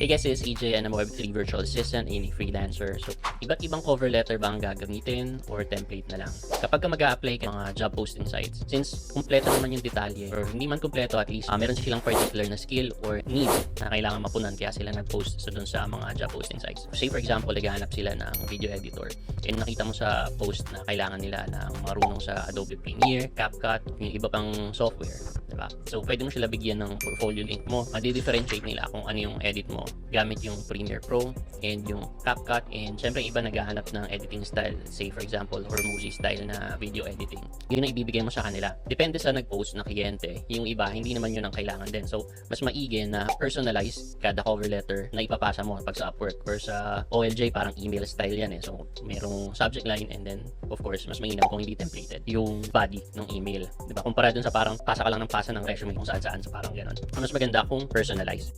Hey guys, this is EJ and I'm a Web3 virtual assistant and a freelancer. So, iba't ibang cover letter ba ang gagamitin or template na lang? Kapag ka mag-a-apply ka mga job posting sites, since kumpleto naman yung detalye or hindi man kumpleto, at least meron silang particular na skill or need na kailangan mapunan kaya sila nag-post sa dun sa mga job posting sites. Say for example, naghahanap sila ng video editor and nakita mo sa post na kailangan nila ng marunong sa Adobe Premiere, CapCut, yung iba pang software. Diba? So, pwede mo sila bigyan ng portfolio link mo. Madi-differentiate nila kung ano yung edit mo gamit yung Premiere Pro and yung CapCut, and syempre iba naghahanap ng editing style, say for example Hormozy style na video editing. Yun ang ibibigay mo sa kanila. Depende sa nag-post na kliyente. Yung iba, hindi naman yun ang kailangan din. So, mas maigi na personalize kada cover letter na ipapasa mo pag sa Upwork or sa OLJ, parang email style yan eh. So, merong subject line and then, of course, mas mainam kung hindi templated yung body ng email. Diba? Kumpara dun sa parang pasa ka lang ng pasa ng resume kung saan-saan, so parang ganon. Mas maganda kung personalized.